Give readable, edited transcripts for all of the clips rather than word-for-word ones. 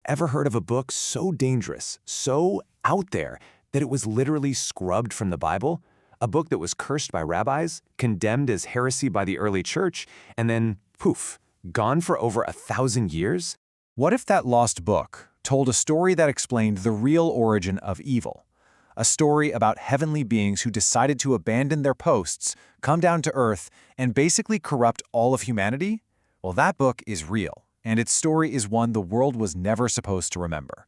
ever heard of a book so dangerous, so out there, that it was literally scrubbed from the Bible? A book that was cursed by rabbis, condemned as heresy by the early church, and then, poof, gone for over 1,000 years? What if that lost book told a story that explained the real origin of evil? A story about heavenly beings who decided to abandon their posts, come down to earth, and basically corrupt all of humanity? Well, that book is real, and its story is one the world was never supposed to remember.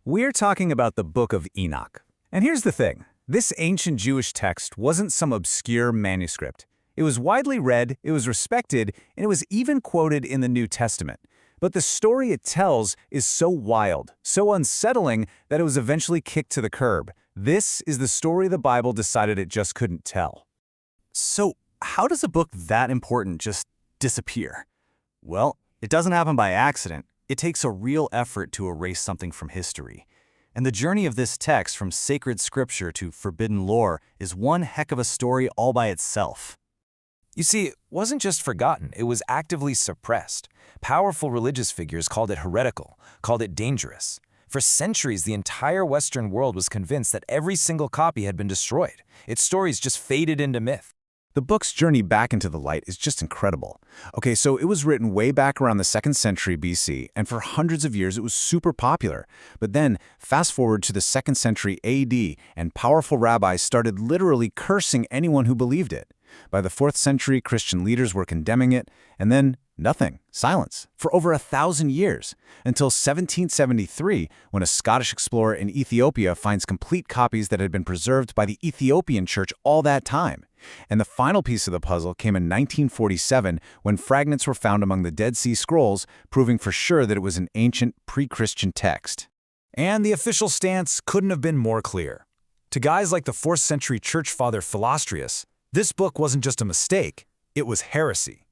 We're talking about the Book of Enoch. And here's the thing. This ancient Jewish text wasn't some obscure manuscript. It was widely read, it was respected, and it was even quoted in the New Testament. But the story it tells is so wild, so unsettling, that it was eventually kicked to the curb. This is the story the Bible decided it just couldn't tell. So, how does a book that important just disappear? Well, it doesn't happen by accident. It takes a real effort to erase something from history. And the journey of this text from sacred scripture to forbidden lore is one heck of a story all by itself. You see, it wasn't just forgotten, it was actively suppressed. Powerful religious figures called it heretical, called it dangerous. For centuries, the entire Western world was convinced that every single copy had been destroyed. Its stories just faded into myth. The book's journey back into the light is just incredible. Okay, so it was written way back around the 2nd century BC, and for hundreds of years it was super popular. But then, fast forward to the 2nd century AD, and powerful rabbis started literally cursing anyone who believed it. By the 4th century, Christian leaders were condemning it, and then nothing, silence, for over 1,000 years, until 1773, when a Scottish explorer in Ethiopia finds complete copies that had been preserved by the Ethiopian church all that time. And the final piece of the puzzle came in 1947, when fragments were found among the Dead Sea Scrolls, proving for sure that it was an ancient pre-Christian text. And the official stance couldn't have been more clear. To guys like the 4th century church father Philostrius, this book wasn't just a mistake, it was heresy.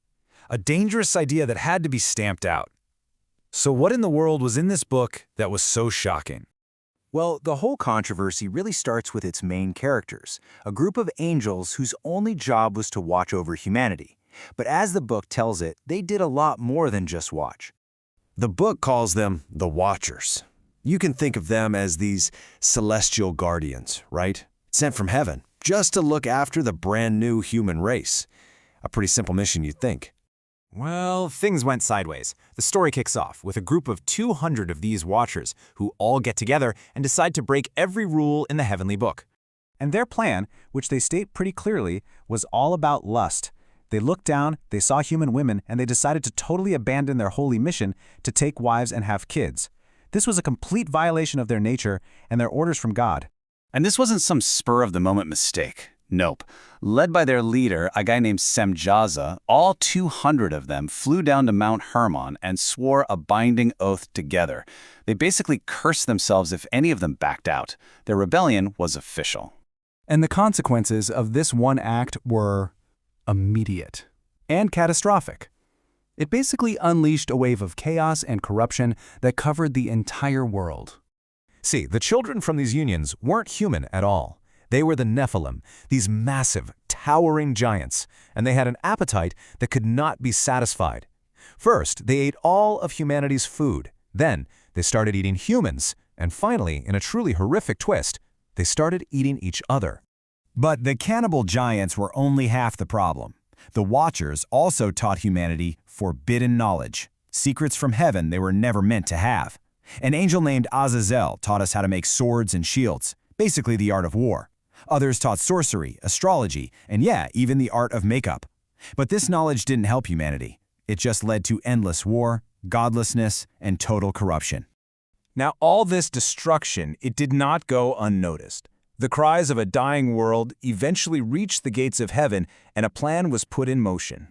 A dangerous idea that had to be stamped out. So what in the world was in this book that was so shocking? Well, the whole controversy really starts with its main characters, a group of angels whose only job was to watch over humanity. But as the book tells it, they did a lot more than just watch. The book calls them the Watchers. You can think of them as these celestial guardians, right? Sent from heaven, just to look after the brand new human race. A pretty simple mission, you'd think. Well, things went sideways. The story kicks off with a group of 200 of these Watchers who all get together and decide to break every rule in the heavenly book. And their plan, which they state pretty clearly, was all about lust. They looked down, they saw human women, and they decided to totally abandon their holy mission to take wives and have kids. This was a complete violation of their nature and their orders from God. And this wasn't some spur-of-the-moment mistake. Nope. Led by their leader, a guy named Semjaza, all 200 of them flew down to Mount Hermon and swore a binding oath together. They basically cursed themselves if any of them backed out. Their rebellion was official. And the consequences of this one act were immediate and catastrophic. It basically unleashed a wave of chaos and corruption that covered the entire world. See, the children from these unions weren't human at all. They were the Nephilim, these massive, towering giants, and they had an appetite that could not be satisfied. First, they ate all of humanity's food. Then, they started eating humans. And finally, in a truly horrific twist, they started eating each other. But the cannibal giants were only half the problem. The Watchers also taught humanity forbidden knowledge, secrets from heaven they were never meant to have. An angel named Azazel taught us how to make swords and shields, basically the art of war. Others taught sorcery, astrology, and yeah, even the art of makeup. But this knowledge didn't help humanity. It just led to endless war, godlessness, and total corruption. Now, all this destruction, it did not go unnoticed. The cries of a dying world eventually reached the gates of heaven, and a plan was put in motion.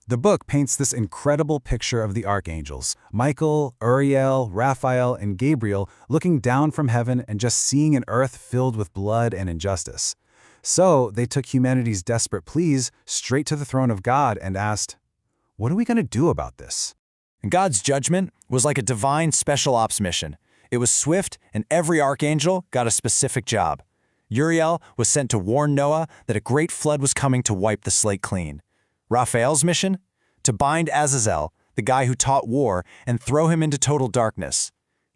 The book paints this incredible picture of the archangels, Michael, Uriel, Raphael, and Gabriel, looking down from heaven and just seeing an earth filled with blood and injustice. So they took humanity's desperate pleas straight to the throne of God and asked, "What are we going to do about this?" And God's judgment was like a divine special ops mission. It was swift, and every archangel got a specific job. Uriel was sent to warn Noah that a great flood was coming to wipe the slate clean. Raphael's mission? To bind Azazel, the guy who taught war, and throw him into total darkness.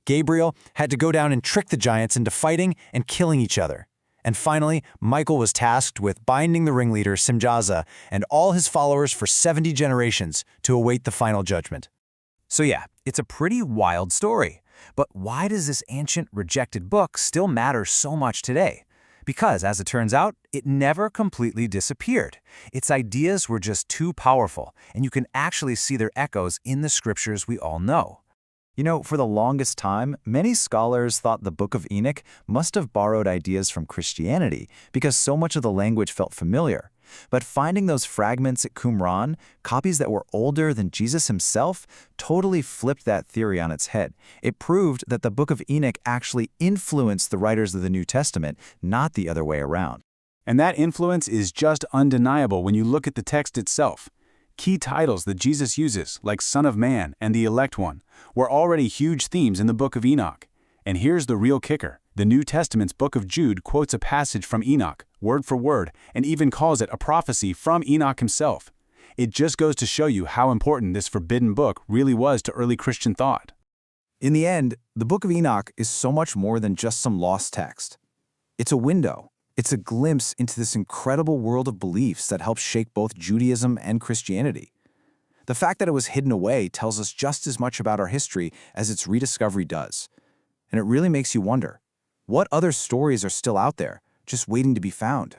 Gabriel had to go down and trick the giants into fighting and killing each other. And finally, Michael was tasked with binding the ringleader Simjaza and all his followers for 70 generations to await the final judgment. So yeah, it's a pretty wild story. But why does this ancient, rejected book still matter so much today? Because, as it turns out, it never completely disappeared. Its ideas were just too powerful, and you can actually see their echoes in the scriptures we all know. You know, for the longest time, many scholars thought the Book of Enoch must have borrowed ideas from Christianity because so much of the language felt familiar. But finding those fragments at Qumran, copies that were older than Jesus himself, totally flipped that theory on its head. It proved that the Book of Enoch actually influenced the writers of the New Testament, not the other way around. And that influence is just undeniable when you look at the text itself. Key titles that Jesus uses, like Son of Man and the Elect One, were already huge themes in the Book of Enoch. And here's the real kicker. The New Testament's Book of Jude quotes a passage from Enoch, word for word, and even calls it a prophecy from Enoch himself. It just goes to show you how important this forbidden book really was to early Christian thought. In the end, the Book of Enoch is so much more than just some lost text. It's a window. It's a glimpse into this incredible world of beliefs that helped shape both Judaism and Christianity. The fact that it was hidden away tells us just as much about our history as its rediscovery does. And it really makes you wonder, what other stories are still out there, just waiting to be found?